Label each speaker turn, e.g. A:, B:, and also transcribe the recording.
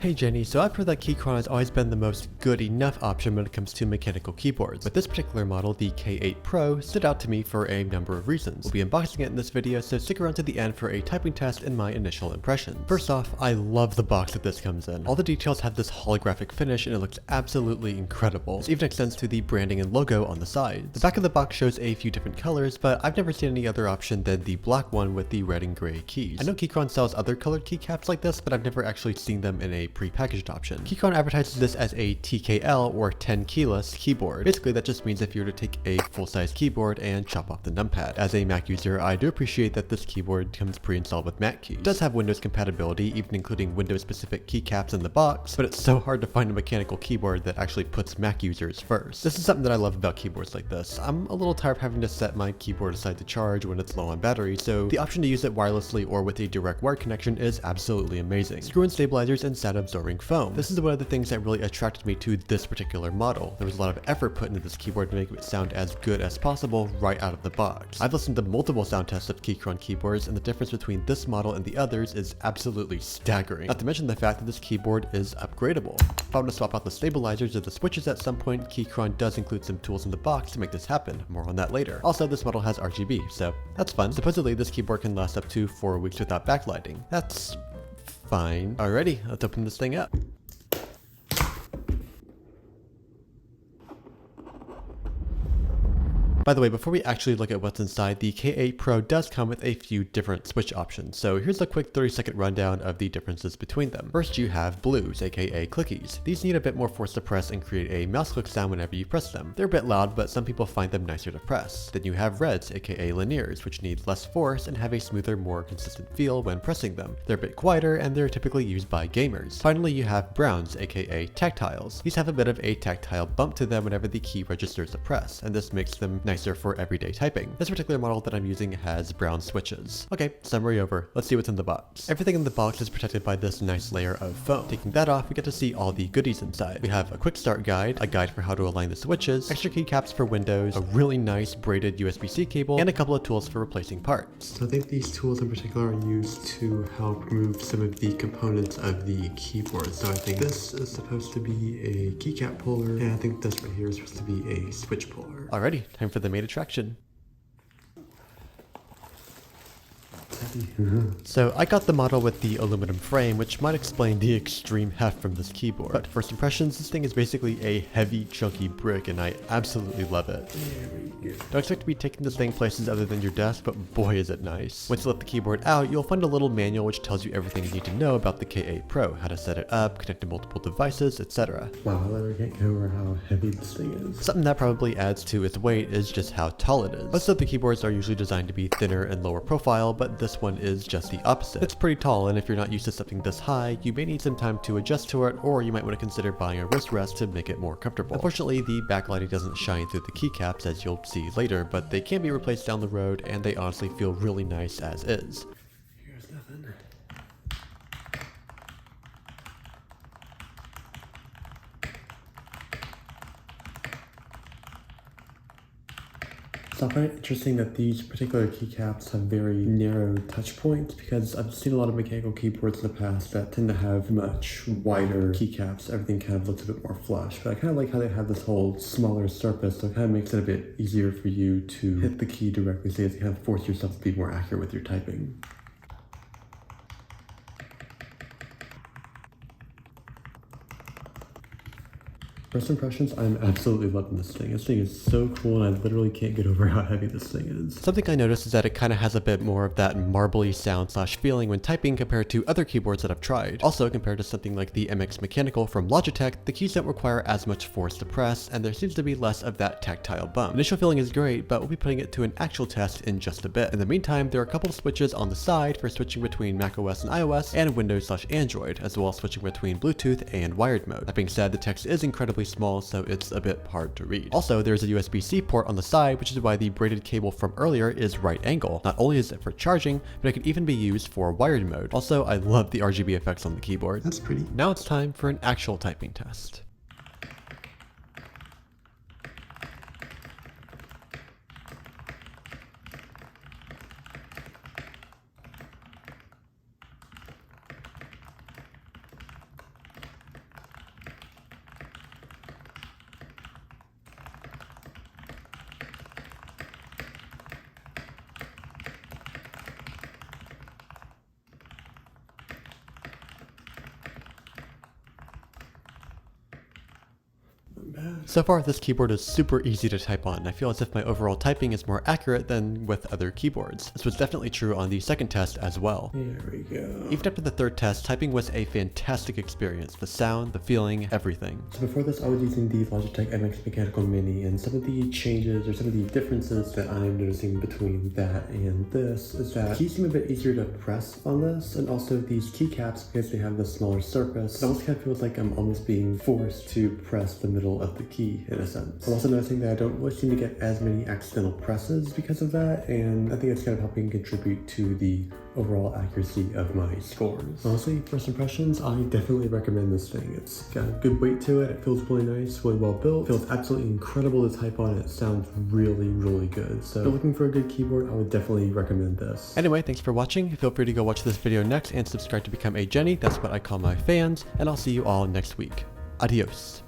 A: Hey Jenny, so I've heard that Keychron has always been the most good enough option when it comes to mechanical keyboards, but this particular model, the K8 Pro, stood out to me for a number of reasons. We'll be unboxing it in this video, so stick around to the end for a typing test and my initial impressions. First off, I love the box that this comes in. All the details have this holographic finish and it looks absolutely incredible. This even extends to the branding and logo on the side. The back of the box shows a few different colors, but I've never seen any other option than the black one with the red and gray keys. I know Keychron sells other colored keycaps like this, but I've never actually seen them in a pre-packaged option. Keychron advertises this as a TKL or 10 keyless keyboard. Basically that just means if you were to take a full-size keyboard and chop off the numpad. As a Mac user, I do appreciate that this keyboard comes pre-installed with Mac keys. It does have Windows compatibility, even including Windows specific keycaps in the box, but it's so hard to find a mechanical keyboard that actually puts Mac users first. This is something that I love about keyboards like this. I'm a little tired of having to set my keyboard aside to charge when it's low on battery, so the option to use it wirelessly or with a direct wired connection is absolutely amazing. Screw-in stabilizers and sound absorbing foam. This is one of the things that really attracted me to this particular model. There was a lot of effort put into this keyboard to make it sound as good as possible right out of the box. I've listened to multiple sound tests of Keychron keyboards, and the difference between this model and the others is absolutely staggering. Not to mention the fact that this keyboard is upgradable. If I want to swap out the stabilizers or the switches at some point, Keychron does include some tools in the box to make this happen. More on that later. Also, this model has RGB, so that's fun. Supposedly, this keyboard can last up to 4 weeks without backlighting. That's fine. Alrighty, let's open this thing up. By the way, before we actually look at what's inside, the K8 Pro does come with a few different switch options, so here's a quick 30-second rundown of the differences between them. First, you have blues, aka clickies. These need a bit more force to press and create a mouse click sound whenever you press them. They're a bit loud, but some people find them nicer to press. Then you have reds, aka linears, which need less force and have a smoother, more consistent feel when pressing them. They're a bit quieter and they're typically used by gamers. Finally, you have browns, aka tactiles. These have a bit of a tactile bump to them whenever the key registers a press, and this makes them nicer for everyday typing. This particular model that I'm using has brown switches. Okay, summary over. Let's see what's in the box. Everything in the box is protected by this nice layer of foam. Taking that off, we get to see all the goodies inside. We have a quick start guide, a guide for how to align the switches, extra keycaps for Windows, a really nice braided USB-C cable, and a couple of tools for replacing parts. So I think these tools in particular are used to help remove some of the components of the keyboard. So I think this is supposed to be a keycap puller, and I think this right here is supposed to be a switch puller. Alrighty, time for the main attraction. So I got the model with the aluminum frame, which might explain the extreme heft from this keyboard. But first impressions, this thing is basically a heavy, chunky brick, and I absolutely love it. Don't expect to be taking this thing places other than your desk, but boy is it nice. Once you let the keyboard out, you'll find a little manual which tells you everything you need to know about the K8 Pro, how to set it up, connect to multiple devices, etc. Wow, I literally can't get over how heavy this thing is. Something that probably adds to its weight is just how tall it is. Most of the keyboards are usually designed to be thinner and lower profile, but this one is just the opposite. It's pretty tall, and if you're not used to something this high, you may need some time to adjust to it, or you might want to consider buying a wrist rest to make it more comfortable. Unfortunately, the backlighting doesn't shine through the keycaps, as you'll see later, but they can be replaced down the road, and they honestly feel really nice as is. Here's nothing. So I find it interesting that these particular keycaps have very narrow touch points, because I've seen a lot of mechanical keyboards in the past that tend to have much wider keycaps. Everything kind of looks a bit more flush, but I kind of like how they have this whole smaller surface, so it kind of makes it a bit easier for you to hit the key directly, so you kind of force yourself to be more accurate with your typing. First impressions, I'm absolutely loving this thing. This thing is so cool, and I literally can't get over how heavy this thing is. Something I noticed is that it kind of has a bit more of that marbly sound / feeling when typing compared to other keyboards that I've tried. Also, compared to something like the MX Mechanical from Logitech, the keys don't require as much force to press, and there seems to be less of that tactile bump. Initial feeling is great, but we'll be putting it to an actual test in just a bit. In the meantime, there are a couple of switches on the side for switching between macOS and iOS, and Windows / Android, as well as switching between Bluetooth and wired mode. That being said, the text is incredibly small, so it's a bit hard to read. Also, there's a USB-C port on the side, which is why the braided cable from earlier is right angle. Not only is it for charging, but it can even be used for wired mode. Also, I love the RGB effects on the keyboard. That's pretty. Now it's time for an actual typing test. So far, this keyboard is super easy to type on. I feel as if my overall typing is more accurate than with other keyboards. This was definitely true on the second test as well.
B: There we go.
A: Even after the third test, typing was a fantastic experience. The sound, the feeling, everything.
B: So before this, I was using the Logitech MX Mechanical Mini, and some of the changes or some of the differences that I'm noticing between that and this is that keys seem a bit easier to press on this, and also these keycaps, because they have the smaller surface, it almost kind of feels like I'm almost being forced to press the middle of the key in a sense. I'm also noticing that I don't really seem to get as many accidental presses because of that, and I think it's kind of helping contribute to the overall accuracy of my scores. Honestly, first impressions, I definitely recommend this thing. It's got a good weight to it, it feels really nice, really well built, it feels absolutely incredible to type on, it sounds really, really good. So if you're looking for a good keyboard, I would definitely recommend this.
A: Anyway, thanks for watching. Feel free to go watch this video next and subscribe to become a Jenny. That's what I call my fans, and I'll see you all next week. Adios.